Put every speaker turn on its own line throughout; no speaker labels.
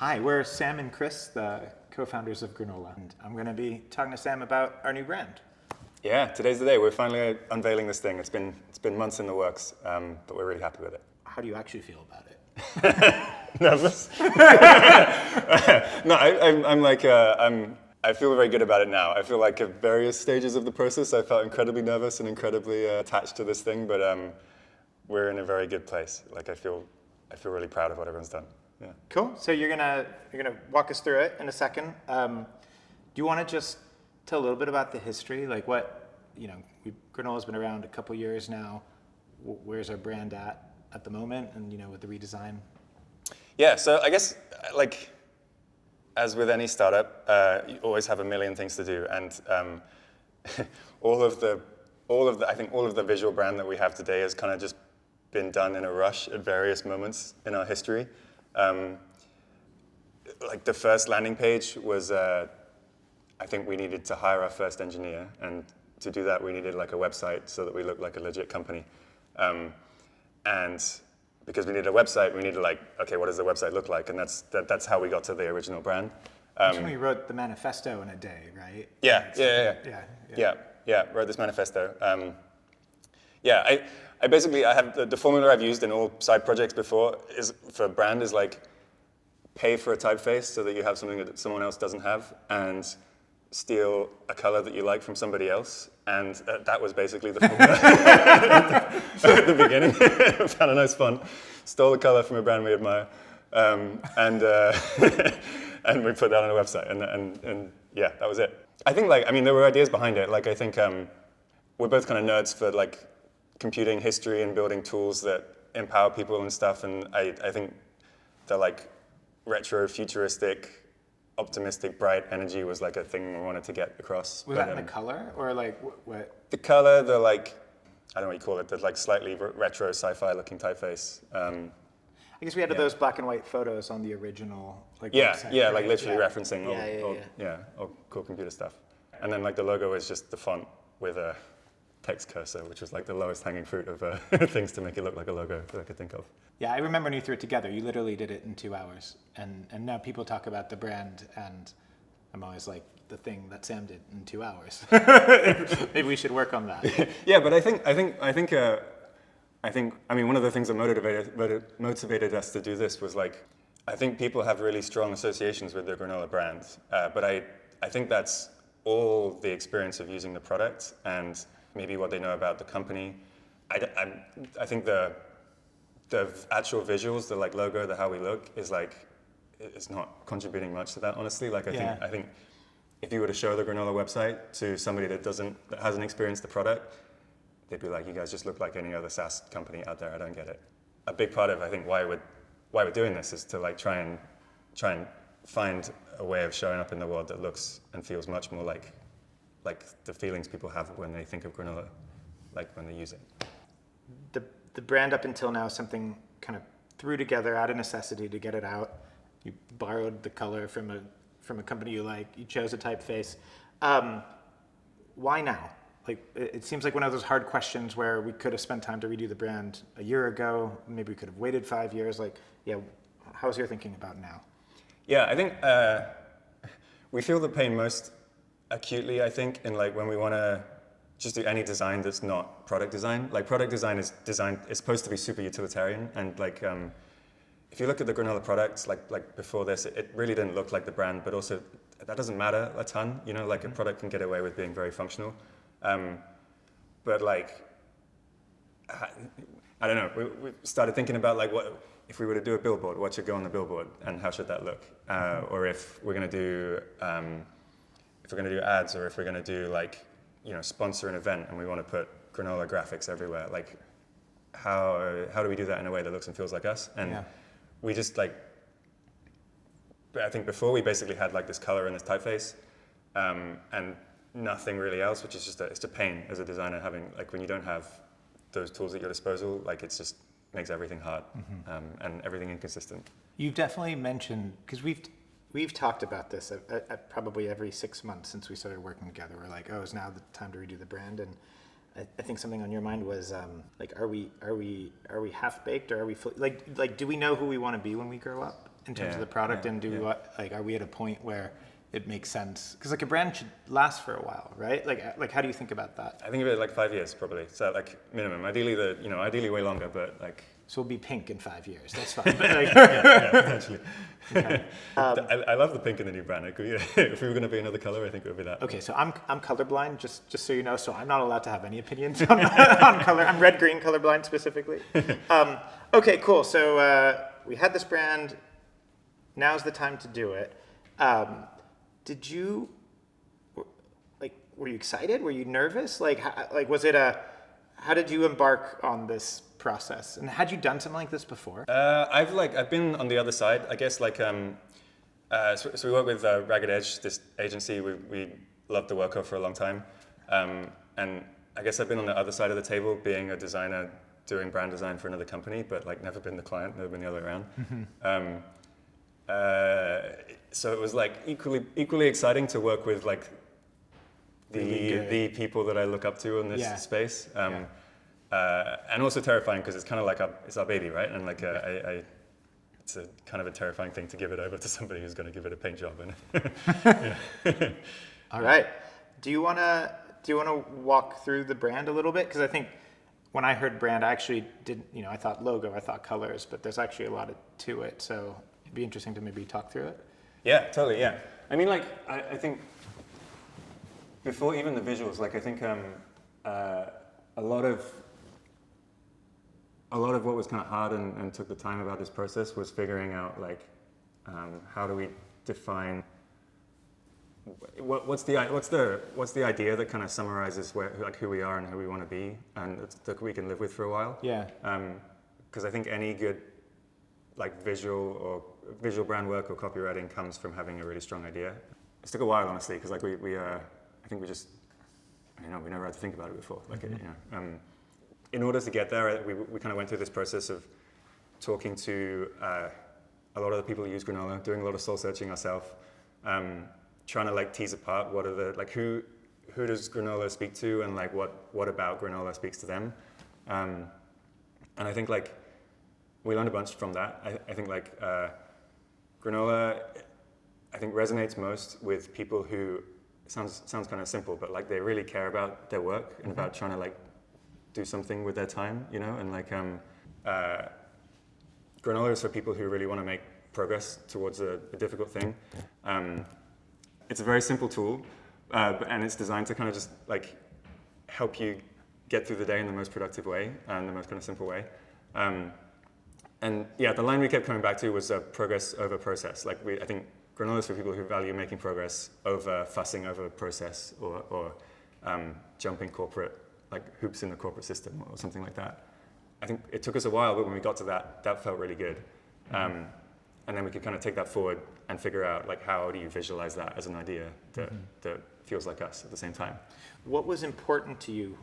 Hi, we're Sam and Chris, the co-founders of Granola, and I'm going to be talking to Sam about our new brand.
Yeah, today's the day. We're finally unveiling this thing. It's been months in the works, but we're really happy with it.
How do you actually feel about it?
Nervous? No, I feel very good about it now. I feel like at various stages of the process, I felt incredibly nervous and incredibly attached to this thing, but we're in a very good place. Like I feel really proud of what everyone's done. Yeah.
Cool. So you're gonna walk us through it in a second. Do you want to just tell a little bit about the history, like Granola's been around a couple years now. Where's our brand at the moment, and with the redesign?
Yeah. So I guess as with any startup, you always have a million things to do, and all of the visual brand that we have today has kind of just been done in a rush at various moments in our history. Like the first landing page was, I think we needed to hire our first engineer, and to do that we needed like a website so that we looked like a legit company. And because we needed a website, we needed okay, what does the website look like? And that's how we got to the original brand.
That's when we wrote the manifesto in a day, right?
Yeah. Wrote this manifesto. I basically have the formula I've used in all side projects before for brand is like pay for a typeface so that you have something that someone else doesn't have, and steal a color that you like from somebody else. And that was basically the formula at the beginning. Found a nice font, stole a color from a brand we admire, and we put that on a website, and yeah, that was it. I think there were ideas behind it. I think we're both kind of nerds for computing history and building tools that empower people and stuff, and I think the retro, futuristic, optimistic, bright energy was a thing we wanted to get across.
Was that in the color, or what?
The color, the I don't know what you call it, the slightly retro sci-fi looking typeface.
I guess we had those black and white photos on the original
website.
Right?
Literally referencing all cool computer stuff. And then the logo is just the font with a text cursor, which was the lowest hanging fruit of things to make it look like a logo that I could think of.
Yeah, I remember when you threw it together, you literally did it in 2 hours. And now people talk about the brand, and I'm always like, the thing that Sam did in 2 hours. Maybe we should work on that.
Yeah, but I think one of the things that motivated us to do this was I think people have really strong associations with the Granola brand, but I think that's all the experience of using the product and maybe what they know about the company. I think the actual visuals, the logo, the how we look is it's not contributing much to that, honestly. I think if you were to show the Granola website to somebody that hasn't experienced the product, they'd be like, you guys just look like any other SaaS company out there. I don't get it. A big part of I think why we're doing this is to try and find a way of showing up in the world that looks and feels much more like the feelings people have when they think of Granola, when they use it.
The brand up until now is something kind of threw together out of necessity to get it out. You borrowed the color from a company you like. You chose a typeface. Why now? It seems like one of those hard questions where we could have spent time to redo the brand a year ago. Maybe we could have waited 5 years. How's your thinking about now?
Yeah, I think we feel the pain most acutely, I think, in when we want to just do any design that's not product design. Product design is supposed to be super utilitarian, and if you look at the Granola products, before this, it really didn't look like the brand, but also that doesn't matter a ton. A product can get away with being very functional. But I don't know, we started thinking about what if we were to do a billboard, what should go on the billboard and how should that look? Or if we're going to do ads, or if we're going to do sponsor an event and we want to put Granola graphics everywhere, how do we do that in a way that looks and feels like us? And we just I think before we basically had this color and this typeface, and nothing really else, which is just it's a pain as a designer having when you don't have those tools at your disposal, it just makes everything hard, and everything inconsistent. You've
definitely mentioned, because we've talked about this at probably every 6 months since we started working together. We're like, oh, it's now the time to redo the brand, and I think something on your mind was are we half baked, or are we do we know who we want to be when we grow up? in terms of
Yeah,
the product,
yeah,
and
yeah.
like, are we at a point where it makes sense? Because like a brand should last for a while, right? Like how do you think about that?
I think of it like 5 years probably. So like minimum. Ideally ideally way longer, but like
So we'll be pink in 5 years. That's fine. But like,
yeah, potentially.
okay.
I love the pink in the new brand. If we were going to be another color, I think it would be that.
Okay, so I'm colorblind, just so you know. So I'm not allowed to have any opinions on color. I'm red-green colorblind specifically. Okay, cool. So we had this brand. Now's the time to do it. Did you like? Were you excited? Were you nervous? Was it a? How did you embark on this process? And had you done something like this before?
I've been on the other side. I guess so we work with Ragged Edge, this agency we loved the work of for a long time, and I guess I've been on the other side of the table, being a designer doing brand design for another company, but like never been the client, never been the other way around. So it was like equally exciting to work with like the people that I look up to in this space, and also terrifying because it's kind of like it's our baby, right? And like it's a kind of a terrifying thing to give it over to somebody who's going to give it a paint job. And
All right. Do you wanna walk through the brand a little bit? Because I think when I heard brand, I actually didn't. I thought logo, I thought colors, but there's actually a lot to it. So it'd be interesting to maybe talk through it.
Yeah, totally. Yeah. I mean, like I think before even the visuals, like I think a lot of what was kind of hard and took the time about this process was figuring out like how do we define what's the idea that kind of summarizes who we are and who we want to be, and that we can live with for a while.
Yeah.
Because I think any good like visual brand work or copywriting comes from having a really strong idea. It took a while, honestly, because like I think we just we never had to think about it before. Like in order to get there, we kind of went through this process of talking to a lot of the people who use Granola, doing a lot of soul searching ourselves, trying to like tease apart what are the like who does Granola speak to, and like what about Granola speaks to them, and I think like we learned a bunch from that. I think like Granola, I think resonates most with people who sounds kind of simple, but like they really care about their work and about trying to like do something with their time, and like Granola is for people who really want to make progress towards a difficult thing. It's a very simple tool, and it's designed to kind of just like help you get through the day in the most productive way and the most kind of simple way. And yeah, the line we kept coming back to was progress over process. Like I think Granola is for people who value making progress over fussing over process or jumping corporate, like hoops in the corporate system or something like that. I think it took us a while, but when we got to that felt really good. And then we could kind of take that forward and figure out like how do you visualize that as an idea that feels like us at the same time.
What was important to you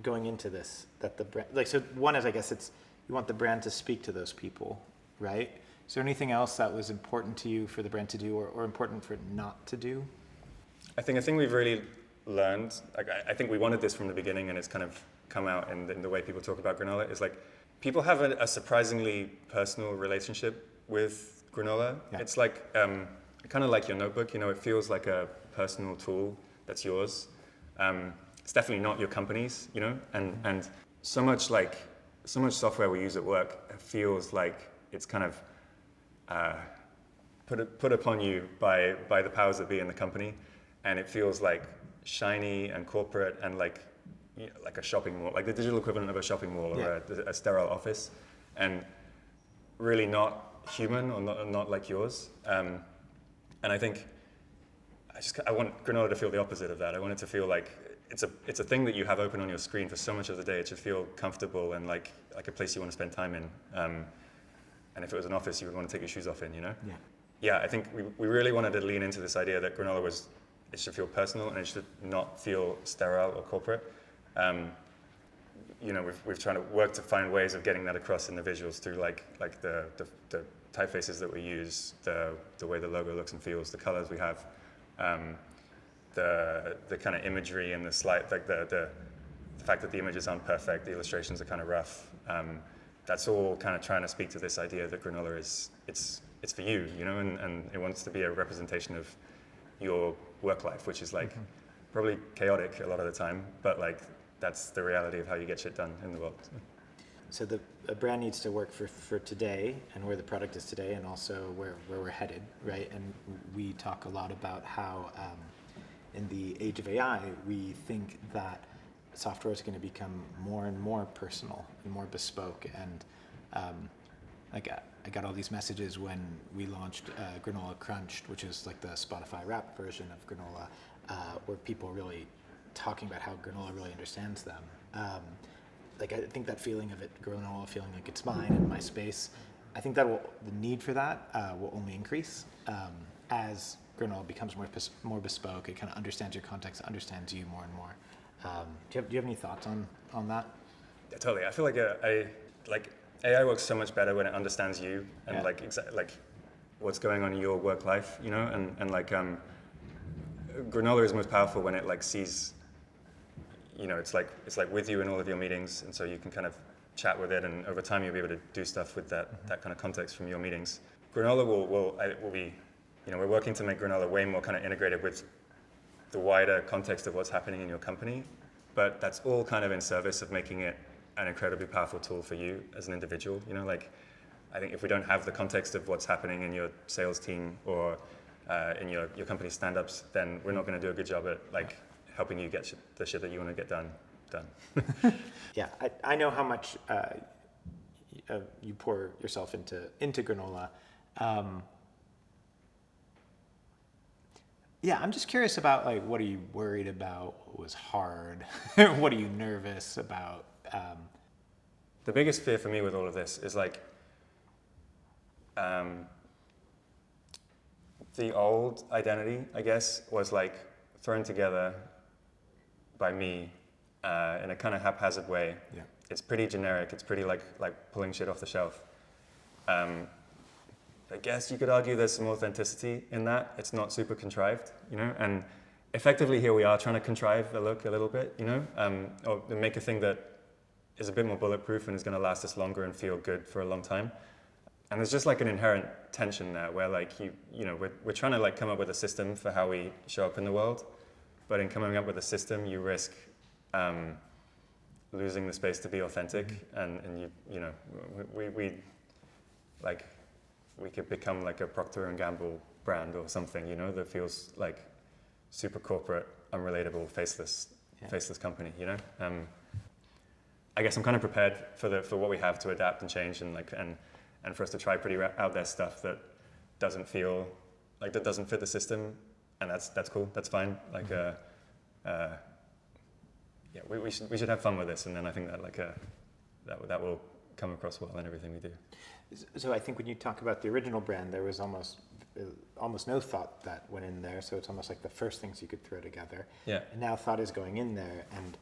going into this? That the brand, like, so one is, I guess it's you want the brand to speak to those people, right? Is there anything else that was important to you for the brand to do, or important for it not to do?
I think we've really learned. Like I think we wanted this from the beginning, and it's kind of come out in the way people talk about Granola. Is like people have a surprisingly personal relationship with Granola. Yeah. It's like kind of like your notebook. It feels like a personal tool that's yours. It's definitely not your company's. And so much software we use at work feels like it's kind of put upon you by the powers that be in the company, and it feels like shiny and corporate and like a shopping mall, like the digital equivalent of a shopping mall or a sterile office, and really not human or not like yours. And I think I want Granola to feel the opposite of that. I want it to feel like it's a thing that you have open on your screen for so much of the day. It should feel comfortable and like a place you want to spend time in. And if it was an office, you would want to take your shoes off in, Yeah, I think we really wanted to lean into this idea that Granola it should feel personal and it should not feel sterile or corporate. We've tried to work to find ways of getting that across in the visuals through like the typefaces that we use, the way the logo looks and feels, the colors we have, the kind of imagery and the slide, like the fact that the images aren't perfect, the illustrations are kind of rough. That's all kind of trying to speak to this idea that Granola it's for you, you know, and it wants to be a representation of your work life, which is like probably chaotic a lot of the time, but like that's the reality of how you get shit done in the world.
So a brand needs to work for today and where the product is today, and also where we're headed, right? And we talk a lot about how in the age of AI, we think that software is going to become more and more personal and more bespoke. And like I got all these messages when we launched Granola Crunched, which is like the Spotify rap version of Granola, where people are really talking about how Granola really understands them. Like I think that feeling of it, Granola feeling like it's mine and my space, I think that the need for that will only increase as Granola becomes more bespoke. It kind of understands your context, understands you more and more. Do you have any thoughts on that?
Yeah, totally. I feel like like AI works so much better when it understands you and like what's going on in your work life, you know, and like Granola is most powerful when it like sees, you know, it's like with you in all of your meetings, and so you can kind of chat with it, and over time you'll be able to do stuff with that kind of context from your meetings. Granola will be, you know, we're working to make Granola way more kind of integrated with the wider context of what's happening in your company, but that's all kind of in service of making it an incredibly powerful tool for you as an individual. You know, like I think if we don't have the context of what's happening in your sales team or in your company's stand-ups, then we're not going to do a good job at like helping you get the shit that you want to get done.
Yeah, I know how much you pour yourself into Granola. Yeah, I'm just curious about like, what are you worried about? What was hard? What are you nervous about?
The biggest fear for me with all of this is like the old identity, I guess, was like thrown together by me in a kind of haphazard way.
Yeah.
It's pretty generic. It's pretty like pulling shit off the shelf. I guess you could argue there's some authenticity in that. It's not super contrived, you know, and effectively here we are trying to contrive the look a little bit, you know, or make a thing that is a bit more bulletproof and is going to last us longer and feel good for a long time. And there's just like an inherent tension there where like you know, we're trying to like come up with a system for how we show up in the world, but in coming up with a system, you risk losing the space to be authentic, and you know, we could become like a Procter and Gamble brand or something, you know, that feels like super corporate, unrelatable, faceless company, you know. I guess I'm kind of prepared for what we have to adapt and change, and like and for us to try pretty out there stuff that doesn't feel like that doesn't fit the system, and that's cool, that's fine. Like yeah, we should have fun with this, and then I think that like that will come across well in everything we do.
So I think when you talk about the original brand, there was almost no thought that went in there. So it's almost like the first things you could throw together.
Yeah.
And now thought is going in there, and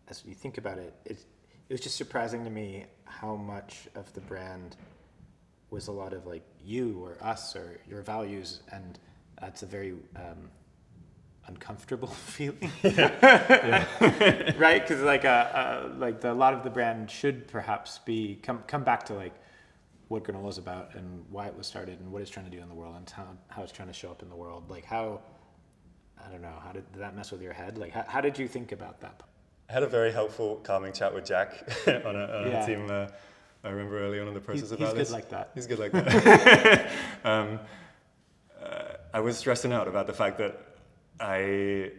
as you think about it, it was just surprising to me how much of the brand was a lot of like you or us or your values, and it's a very uncomfortable feeling. Right? Because like a lot of the brand should perhaps be come back to like what Granola is about and why it was started and what it's trying to do in the world and how it's trying to show up in the world. Like how, I don't know, how did that mess with your head? Like how did you think about that?
I had a very helpful, calming chat with Jack on a team. I remember early on in the process about this.
He's good like that.
He's good like that. I was stressing out about the fact that I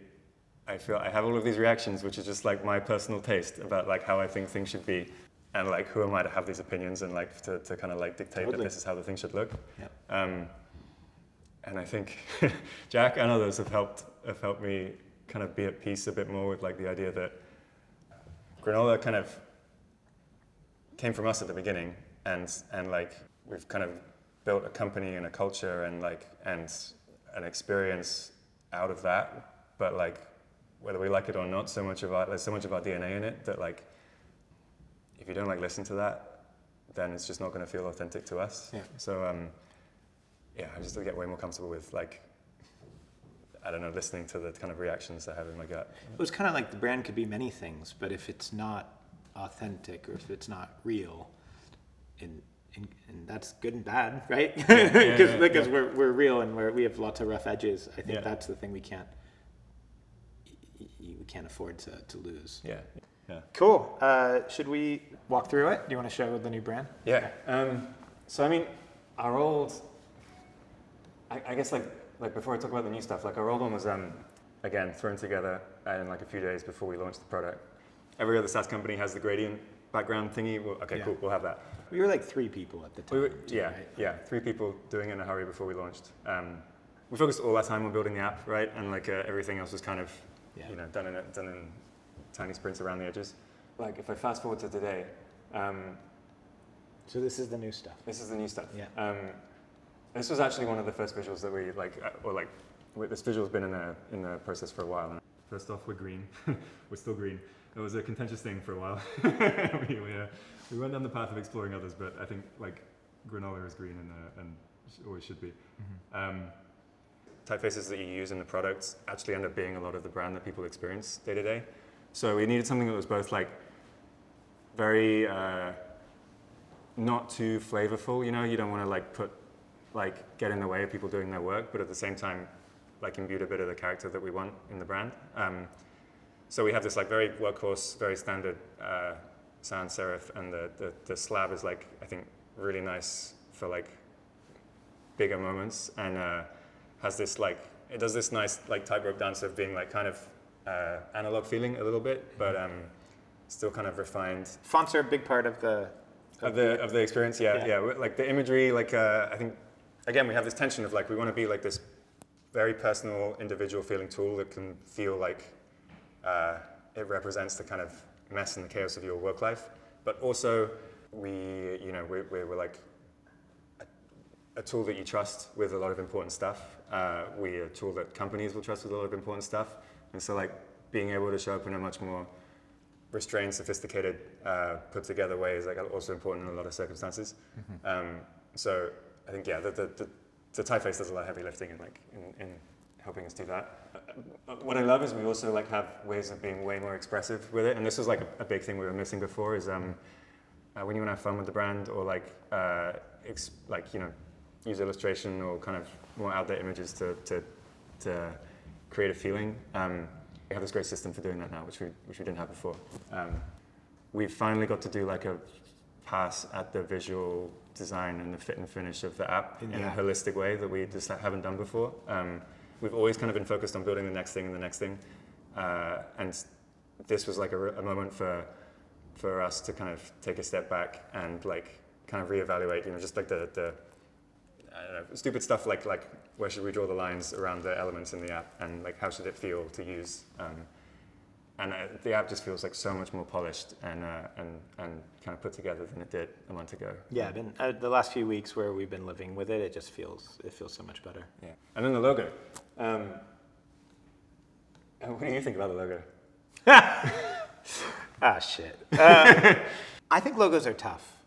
feel I have all of these reactions, which is just like my personal taste about like how I think things should be, and like who am I to have these opinions and like to kind of like dictate that this is how the thing should look.
Yeah.
And I think Jack and others have helped me kind of be at peace a bit more with like the idea that Granola kind of came from us at the beginning, and like we've kind of built a company and a culture and like and an experience out of that. But like whether we like it or not, there's so much of our DNA in it that like if you don't like listen to that, then it's just not going to feel authentic to us.
Yeah.
So I just get way more comfortable with like, I don't know, listening to the kind of reactions I have in my gut.
It was kind of like the brand could be many things, but if it's not authentic or if it's not real, and that's good and bad, right?
Yeah,
Because
yeah.
we're real and we have lots of rough edges. I think
Yeah.
that's the thing we can't afford to lose.
Yeah. Yeah.
Cool. Should we walk through it? Do you want to show the new brand?
Yeah. So I mean, our old, I guess like before I talk about the new stuff, like our old one was again thrown together in like a few days before we launched the product. Every other SaaS company has the gradient background thingy. Well, okay,
Yeah.
cool, we'll have that.
We were like 3 people at the time.
Yeah,
right?
yeah, 3 people doing it in a hurry before we launched. We focused all our time on building the app, right? And like everything else was kind of,
Yeah.
done in tiny sprints around the edges. Like if I fast forward to today,
So this is the new stuff.
this is the new stuff.
Yeah.
This was actually one of the first visuals that we this visual's been in the process for a while. First off, we're green. We're still green. It was a contentious thing for a while. we went down the path of exploring others, but I think like Granola is green and always should be. Typefaces that you use in the products actually end up being a lot of the brand that people experience day to day. So we needed something that was both like very not too flavorful. You don't want to get in the way of people doing their work, but at the same time like imbue a bit of the character that we want in the brand. So we have this like very workhorse, very standard sans serif, and the slab is like, I think, really nice for like bigger moments, and has this like, it does this nice like tightrope dance of being like kind of analog feeling a little bit, but still kind of refined.
Fonts are a big part of
the experience,
Yeah.
yeah. Like the imagery, like I think, again, we have this tension of like, we want to be like this very personal, individual feeling tool that can feel like it represents the kind of mess and the chaos of your work life. But also, we're like a tool that you trust with a lot of important stuff. We're a tool that companies will trust with a lot of important stuff. And so like being able to show up in a much more restrained, sophisticated, put together way is like also important in a lot of circumstances. So I think, yeah, the typeface does a lot of heavy lifting in helping us do that. What I love is we also like have ways of being way more expressive with it, and this was like a big thing we were missing before. Is when you want to have fun with the brand, or use illustration or kind of more out there images to create a feeling. We have this great system for doing that now, which we didn't have before. We've finally got to do like a pass at the visual design and the fit and finish of the app in a holistic way that we just haven't done before. We've always kind of been focused on building the next thing and the next thing, and this was like a moment for us to kind of take a step back and like kind of reevaluate, just like the I don't know, stupid stuff like where should we draw the lines around the elements in the app, and like how should it feel to use. And the app just feels like so much more polished and kind of put together than it did a month ago.
Yeah, the last few weeks where we've been living with it, it feels so much better.
Yeah, and then the logo. What do you think about the logo?
Shit. I think logos are tough,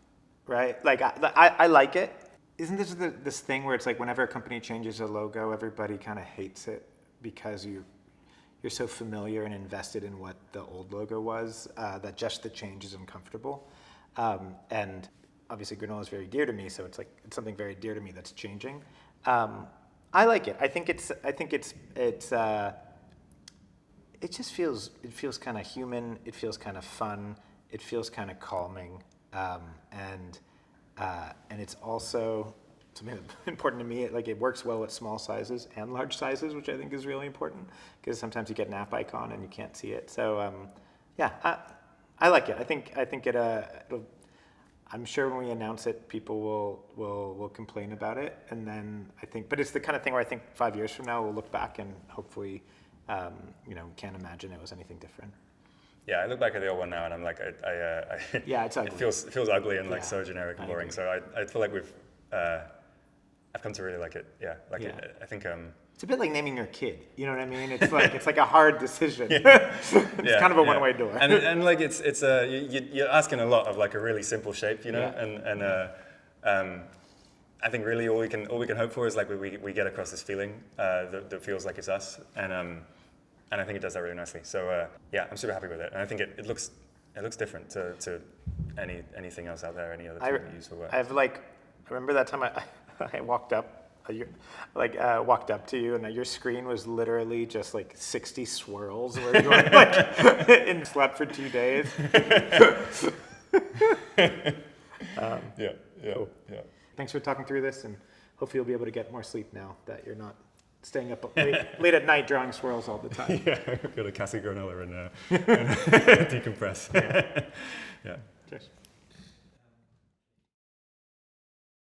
right? Like I like it. Isn't this this thing where it's like whenever a company changes a logo, everybody kind of hates it because you're so familiar and invested in what the old logo was that just the change is uncomfortable. And obviously Granola is very dear to me, so it's something very dear to me that's changing. I like it. I think it just feels kind of human. It feels kind of fun. It feels kind of calming, and it's also something that's important to me. It works well at small sizes and large sizes, which I think is really important because sometimes you get an app icon and you can't see it. So I like it. I think it'll. I'm sure when we announce it, people will complain about it, and then but it's the kind of thing where I think 5 years from now we'll look back and hopefully, can't imagine it was anything different.
Yeah, I look back at the old one now and I'm like,
yeah, it's ugly.
It feels ugly and so generic and boring.
Agree.
So I feel like I've come to really like it. Yeah, I think.
It's a bit like naming your kid. You know what I mean? It's like a hard decision. It's kind of a one-way door.
And like you're asking a lot of like a really simple shape, and I think really all we can hope for is like we get across this feeling that feels like it's us, and I think it does that really nicely. So I'm super happy with it, and I think it looks different to anything else out there, any other tool that you use for work?
I remember that time I walked up. Walked up to you, and your screen was literally just like 60 swirls where you were like and slept for 2 days. Cool. Thanks for talking through this, and hopefully you'll be able to get more sleep now that you're not staying up late at night drawing swirls all the time.
Yeah, go to Casa Granola and decompress.
Yeah. Cheers.